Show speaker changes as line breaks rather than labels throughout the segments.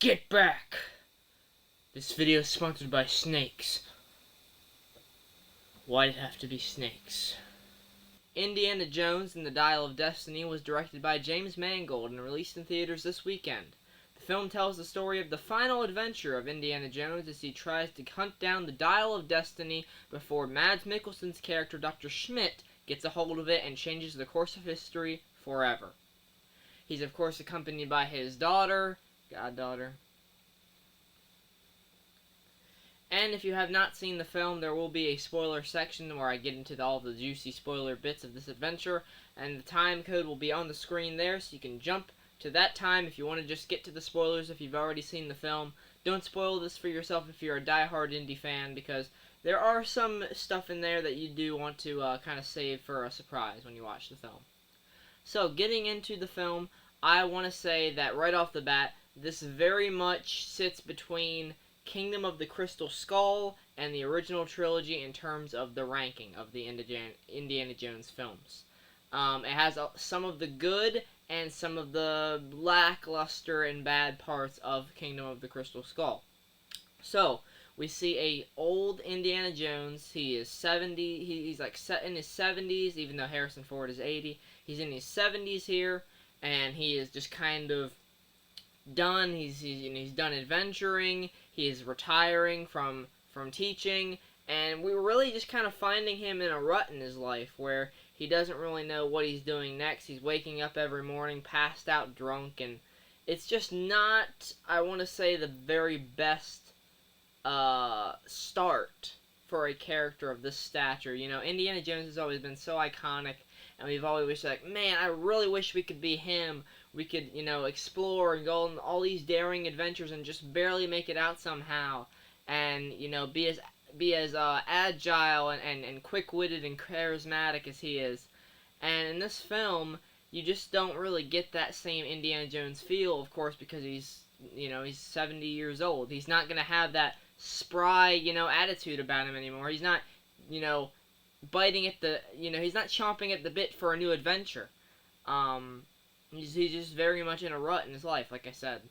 Get back! This video is sponsored by snakes. Why'd it have to be snakes? Indiana Jones and the Dial of Destiny was directed by James Mangold and released in theaters this weekend. The film tells the story of the final adventure of Indiana Jones as he tries to hunt down the Dial of Destiny before Mads Mikkelsen's character Dr. Schmidt gets a hold of it and changes the course of history forever. He's of course accompanied by his goddaughter. And if you have not seen the film, there will be a spoiler section where I get into all the juicy spoiler bits of this adventure, and the time code will be on the screen there, so you can jump to that time if you want to just get to the spoilers if you've already seen the film. Don't spoil this for yourself if you're a die-hard Indy fan, because there are some stuff in there that you do want to kind of save for a surprise when you watch the film. So, getting into the film, I want to say that right off the bat, this very much sits between Kingdom of the Crystal Skull and the original trilogy in terms of the ranking of the Indiana Jones films. It has some of the good and some of the lackluster and bad parts of Kingdom of the Crystal Skull. So, we see a old Indiana Jones. He is 70. He's like set in his 70s, even though Harrison Ford is 80. He's in his 70s here, and he is just kind of done. He's done adventuring. He is retiring from teaching, and we're really just kind of finding him in a rut in his life where he doesn't really know what he's doing next. He's waking up every morning, passed out drunk, and it's just not, I want to say, the very best start for a character of this stature. You know, Indiana Jones has always been so iconic, and we've always wished, like, man, I really wish we could be him. We could, explore and go on all these daring adventures and just barely make it out somehow, and be as agile and quick-witted and charismatic as he is. And in this film, you just don't really get that same Indiana Jones feel, of course, because he's 70 years old. He's not gonna have that spry, attitude about him anymore. He's not, biting at the, he's not chomping at the bit for a new adventure. He's just very much in a rut in his life, like I said.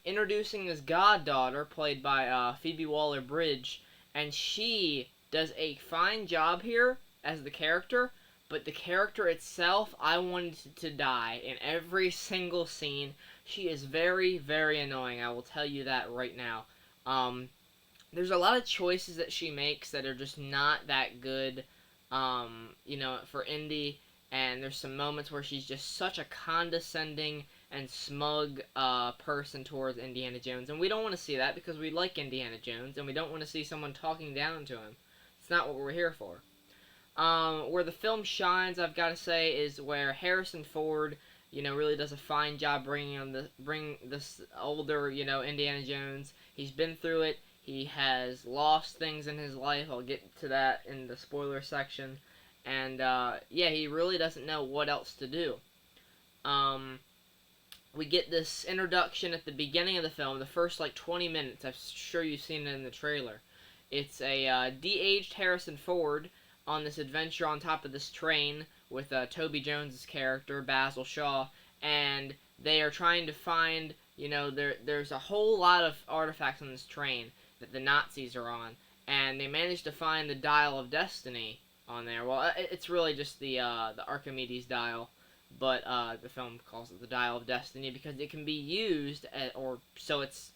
Introducing his goddaughter, played by Phoebe Waller-Bridge, and she does a fine job here as the character, but the character itself, I wanted to die in every single scene. She is very, very annoying, I will tell you that right now. There's a lot of choices that she makes that are just not that good, for Indy. And there's some moments where she's just such a condescending and smug person towards Indiana Jones. And we don't want to see that because we like Indiana Jones, and we don't want to see someone talking down to him. It's not what we're here for. Where the film shines, I've got to say, is where Harrison Ford, really does a fine job bring this older, Indiana Jones. He's been through it. He has lost things in his life. I'll get to that in the spoiler section. And, he really doesn't know what else to do. We get this introduction at the beginning of the film, the first, 20 minutes. I'm sure you've seen it in the trailer. It's a de-aged Harrison Ford on this adventure on top of this train with Toby Jones's character, Basil Shaw, and they are trying to find, there's a whole lot of artifacts on this train that the Nazis are on, and they managed to find the Dial of Destiny on there. Well, it's really just the Archimedes dial, but the film calls it the Dial of Destiny because it can be used, or so it's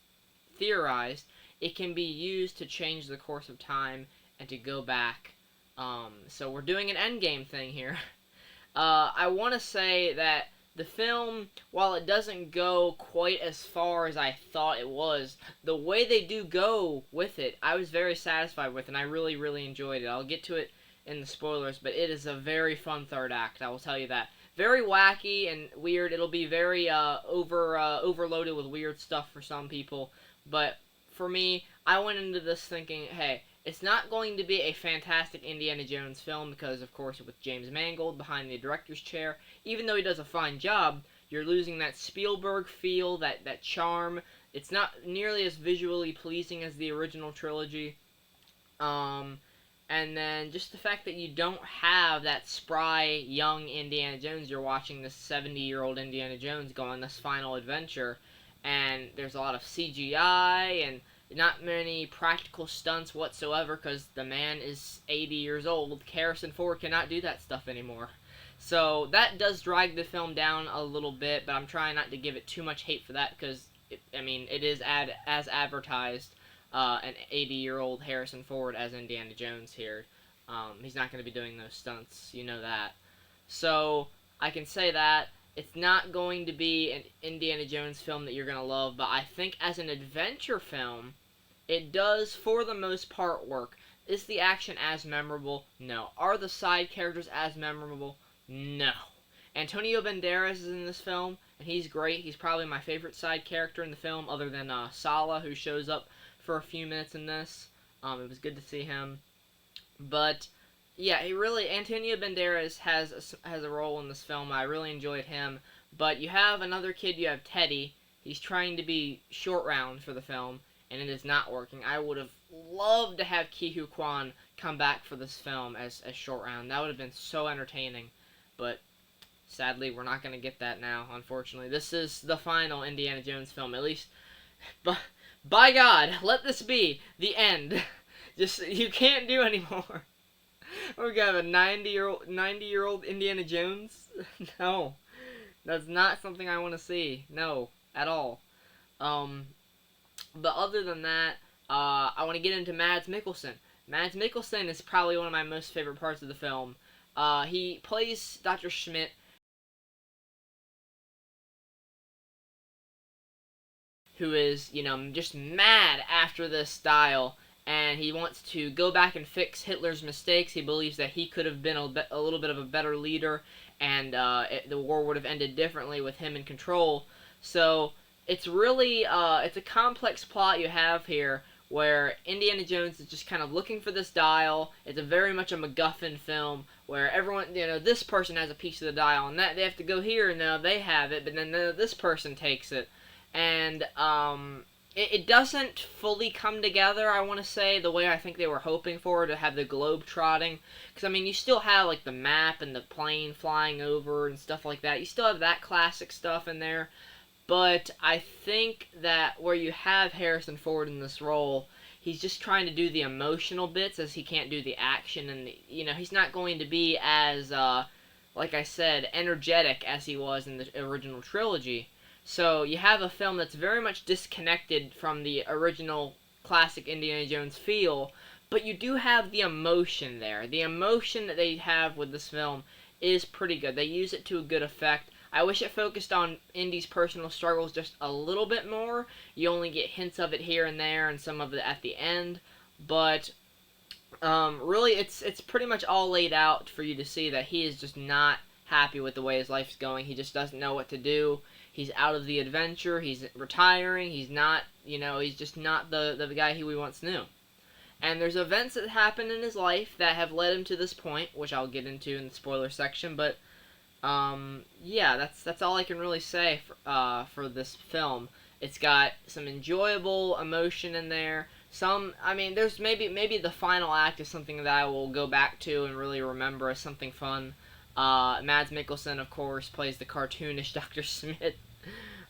theorized, it can be used to change the course of time and to go back. So we're doing an endgame thing here. I want to say that the film, while it doesn't go quite as far as I thought it was, the way they do go with it, I was very satisfied with, and I really, really enjoyed it. I'll get to it in the spoilers, but it is a very fun third act, I will tell you that. Very wacky and weird. It'll be very overloaded with weird stuff for some people, but for me, I went into this thinking, hey, it's not going to be a fantastic Indiana Jones film because, of course, with James Mangold behind the director's chair, even though he does a fine job, you're losing that Spielberg feel, that charm. It's not nearly as visually pleasing as the original trilogy. And then just the fact that you don't have that spry, young Indiana Jones. You're watching this 70-year-old Indiana Jones go on this final adventure. and there's a lot of CGI and not many practical stunts whatsoever because the man is 80 years old. Harrison Ford cannot do that stuff anymore. So that does drag the film down a little bit, but I'm trying not to give it too much hate for that because, it is as advertised, an 80-year-old Harrison Ford as Indiana Jones here. He's not going to be doing those stunts, you know that. So I can say that it's not going to be an Indiana Jones film that you're going to love, but I think as an adventure film, it does, for the most part, work. Is the action as memorable? No. Are the side characters as memorable? No. Antonio Banderas is in this film, and he's great. He's probably my favorite side character in the film, other than Sala, who shows up for a few minutes in this. It was good to see him. But yeah, Antonio Banderas has a role in this film. I really enjoyed him. But you have another kid. You have Teddy. He's trying to be Short Round for the film, and it is not working. I would have loved to have Ke Huy Quan come back for this film as Short Round. That would have been so entertaining. But sadly, we're not going to get that now, unfortunately. This is the final Indiana Jones film, at least. But by God, let this be the end. Just, you can't do anymore. We're gonna have a 90-year-old Indiana Jones? No. That's not something I want to see. No, at all. But other than that, I want to get into Mads Mikkelsen. Mads Mikkelsen is probably one of my most favorite parts of the film. He plays Dr. Schmidt, who is, just mad after this style, and he wants to go back and fix Hitler's mistakes. He believes that he could have been a little bit of a better leader, and the war would have ended differently with him in control. So it's really it's a complex plot you have here, where Indiana Jones is just kind of looking for this dial. It's a very much a MacGuffin film, where everyone, this person has a piece of the dial, and that they have to go here, and now they have it, but then this person takes it. And it doesn't fully come together, I want to say, the way I think they were hoping for, to have the globe trotting. Because, you still have, like, the map and the plane flying over and stuff like that. You still have that classic stuff in there. But I think that where you have Harrison Ford in this role, he's just trying to do the emotional bits, as he can't do the action. And, he's not going to be as, like I said, energetic as he was in the original trilogy. So you have a film that's very much disconnected from the original classic Indiana Jones feel, but you do have the emotion there. The emotion that they have with this film is pretty good. They use it to a good effect. I wish it focused on Indy's personal struggles just a little bit more. You only get hints of it here and there, and some of it at the end. But really, it's pretty much all laid out for you to see that he is just not happy with the way his life's going. He just doesn't know what to do. He's out of the adventure. He's retiring. He's not, he's just not the guy he once knew. And there's events that happen in his life that have led him to this point, which I'll get into in the spoiler section. But yeah, that's all I can really say for this film. It's got some enjoyable emotion in there. There's maybe the final act is something that I will go back to and really remember as something fun. Mads Mikkelsen, of course, plays the cartoonish Dr. Schmidt.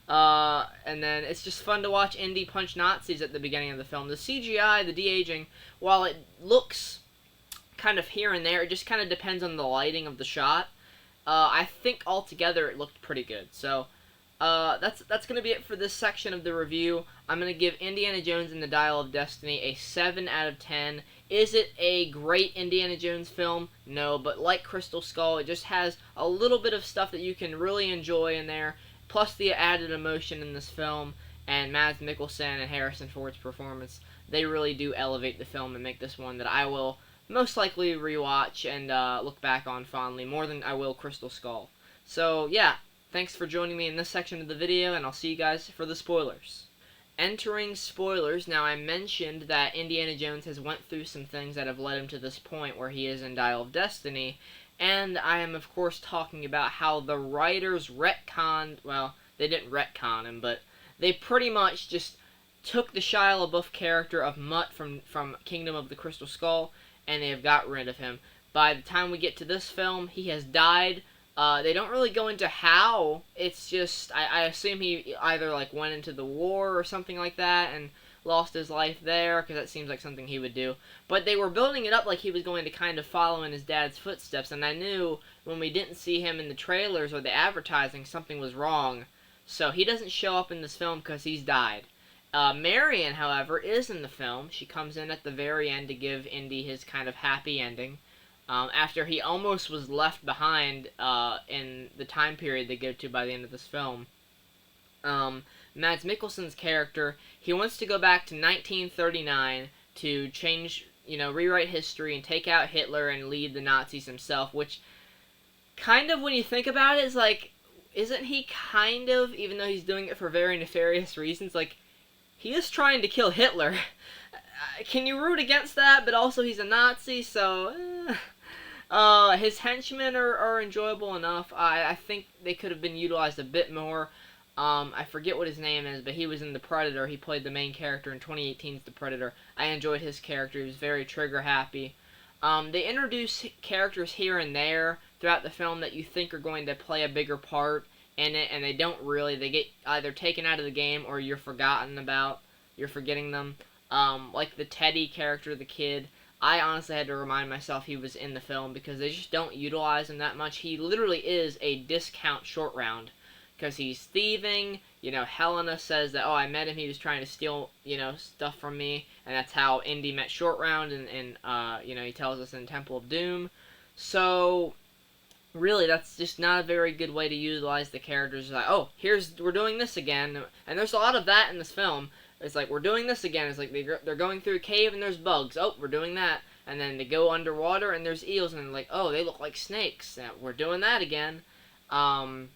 And then it's just fun to watch Indy punch Nazis at the beginning of the film. The CGI, the de-aging, while it looks kind of here and there, it just kind of depends on the lighting of the shot. I think altogether it looked pretty good. So that's going to be it for this section of the review. I'm going to give Indiana Jones and the Dial of Destiny a 7 out of 10. Is it a great Indiana Jones film? No, but like Crystal Skull, it just has a little bit of stuff that you can really enjoy in there, plus the added emotion in this film, and Mads Mikkelsen and Harrison Ford's performance. They really do elevate the film and make this one that I will most likely rewatch and look back on fondly, more than I will Crystal Skull. So, yeah, thanks for joining me in this section of the video, and I'll see you guys for the spoilers. Entering spoilers, now I mentioned that Indiana Jones has went through some things that have led him to this point where he is in Dial of Destiny, and I am of course talking about how the writers retconned, well, they didn't retcon him, but they pretty much just took the Shia LaBeouf character of Mutt from Kingdom of the Crystal Skull, and they have got rid of him. By the time we get to this film, he has died They don't really go into how. It's just I assume he either like went into the war or something like that and lost his life there, because that seems like something he would do. But they were building it up like he was going to kind of follow in his dad's footsteps, and I knew when we didn't see him in the trailers or the advertising, something was wrong. So he doesn't show up in this film because he's died. Marion, however, is in the film. She comes in at the very end to give Indy his kind of happy ending. After he almost was left behind in the time period they go to by the end of this film. Mads Mikkelsen's character, he wants to go back to 1939 to change, rewrite history and take out Hitler and lead the Nazis himself, which kind of, when you think about it, is like, isn't he kind of, even though he's doing it for very nefarious reasons, like, he is trying to kill Hitler. Can you root against that? But also he's a Nazi, so his henchmen are enjoyable enough. I think they could have been utilized a bit more. I forget what his name is, but he was in The Predator. He played the main character in 2018's The Predator. I enjoyed his character. He was very trigger happy. They introduce characters here and there throughout the film that you think are going to play a bigger part in it, and they don't really. They get either taken out of the game or you're forgotten about. You're forgetting them. Like the Teddy character, the kid. I honestly had to remind myself he was in the film because they just don't utilize him that much. He literally is a discount short round because he's thieving. Helena says that, oh, I met him, he was trying to steal, stuff from me, and that's how Indy met Short Round, and he tells us in Temple of Doom. So, really, that's just not a very good way to utilize the characters. Like, oh, we're doing this again, and there's a lot of that in this film. It's like, we're doing this again. It's like they're going through a cave and there's bugs. Oh, we're doing that. And then they go underwater and there's eels and they're like, oh, they look like snakes. We're doing that again. And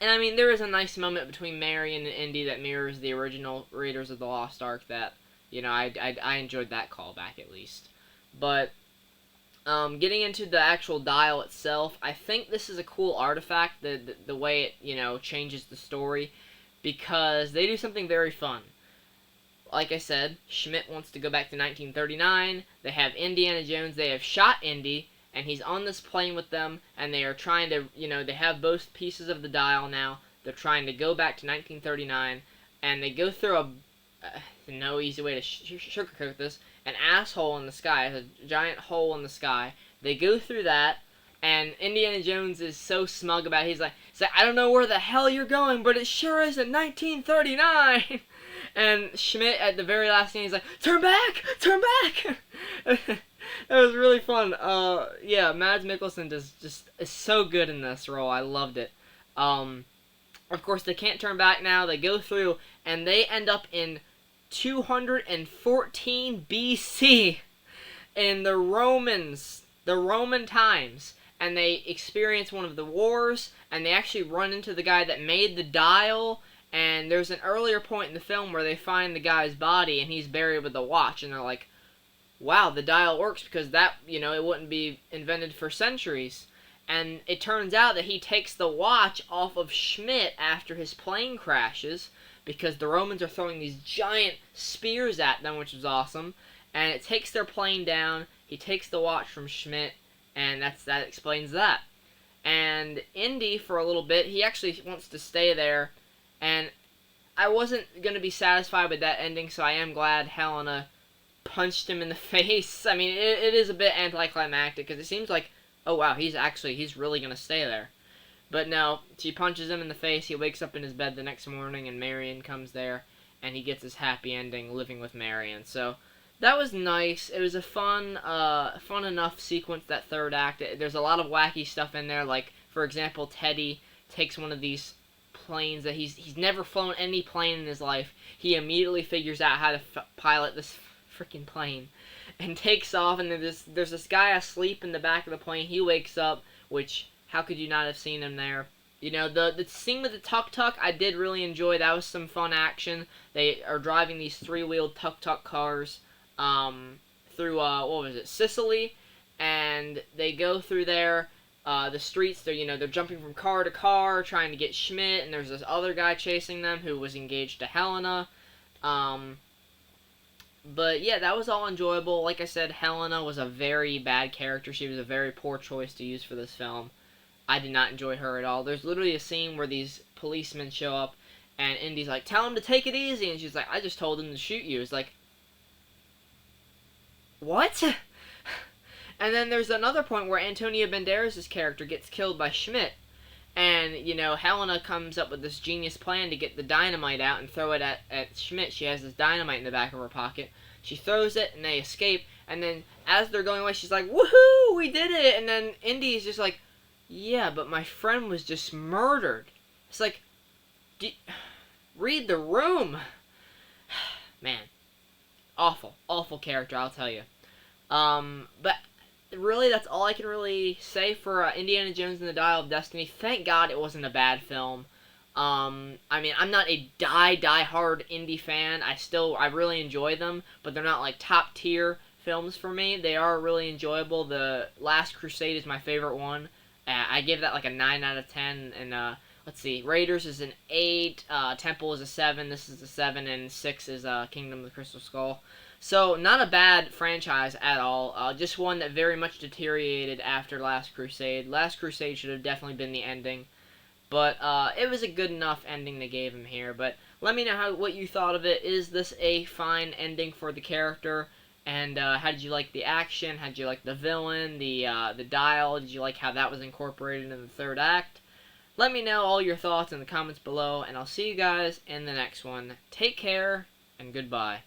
I mean, there is a nice moment between Marion and Indy that mirrors the original Raiders of the Lost Ark that, I enjoyed that callback at least. But, getting into the actual dial itself, I think this is a cool artifact, the way it, changes the story, because they do something very fun. Like I said, Schmidt wants to go back to 1939. They have Indiana Jones. They have shot Indy, and he's on this plane with them, and they are trying to, they have both pieces of the dial now. They're trying to go back to 1939, and they go through no easy way to sugarcoat this, an asshole in the sky, a giant hole in the sky. They go through that, and Indiana Jones is so smug about it. He's like, I don't know where the hell you're going, but it sure is in 1939. And Schmidt, at the very last scene, he's like, turn back! Turn back! That was really fun. Yeah, Mads Mikkelsen is so good in this role. I loved it. Of course, they can't turn back now. They go through, and they end up in 214 BC in the Roman times. And they experience one of the wars, and they actually run into the guy that made the dial. And there's an earlier point in the film where they find the guy's body, and he's buried with a watch, and they're like, wow, the dial works, because that, it wouldn't be invented for centuries. And it turns out that he takes the watch off of Schmidt after his plane crashes, because the Romans are throwing these giant spears at them, which is awesome. And it takes their plane down. He takes the watch from Schmidt, and that explains that. And Indy, for a little bit, he actually wants to stay there. And I wasn't going to be satisfied with that ending, so I am glad Helena punched him in the face. I mean, it is a bit anticlimactic, because it seems like, oh wow, he's really going to stay there. But no, she punches him in the face, he wakes up in his bed the next morning, and Marion comes there, and he gets his happy ending living with Marion. So, that was nice. It was a fun enough sequence, that third act. There's a lot of wacky stuff in there, like, for example, Teddy takes one of these planes that he's never flown any plane in his life. He immediately figures out how to pilot this freaking plane and takes off, and there's this guy asleep in the back of the plane. He wakes up, which, how could you not have seen him there? The scene with the tuk-tuk, I did really enjoy. That was some fun action. They are driving these three-wheeled tuk-tuk cars through, Sicily, and they go through there. The streets, they're jumping from car to car, trying to get Schmidt, and there's this other guy chasing them who was engaged to Helena. But yeah, that was all enjoyable. Like I said, Helena was a very bad character. She was a very poor choice to use for this film. I did not enjoy her at all. There's literally a scene where these policemen show up, and Indy's like, tell him to take it easy, and she's like, I just told him to shoot you. It's like, what? And then there's another point where Antonio Banderas' character gets killed by Schmidt, and, you know, Helena comes up with this genius plan to get the dynamite out and throw it at Schmidt. She has this dynamite in the back of her pocket. She throws it, and they escape. And then, as they're going away, she's like, woohoo, we did it! And then Indy's just like, yeah, but my friend was just murdered. It's like, read the room. Man. Awful. Awful character, I'll tell you. But really, that's all I can really say for Indiana Jones and the Dial of Destiny. Thank God it wasn't a bad film. I mean, I'm not a die-hard Indy fan. I really enjoy them, but they're not like top tier films for me. They are really enjoyable. The Last Crusade is my favorite one. I give that like a 9 out of 10, and let's see, Raiders is an 8, Temple is a 7, this is a 7, and 6 is Kingdom of the Crystal Skull. So, not a bad franchise at all, just one that very much deteriorated after Last Crusade. Last Crusade should have definitely been the ending, but it was a good enough ending they gave him here. But let me know what you thought of it. Is this a fine ending for the character? And how did you like the action? How did you like the villain? The Dial? Did you like how that was incorporated in the third act? Let me know all your thoughts in the comments below, and I'll see you guys in the next one. Take care, and goodbye.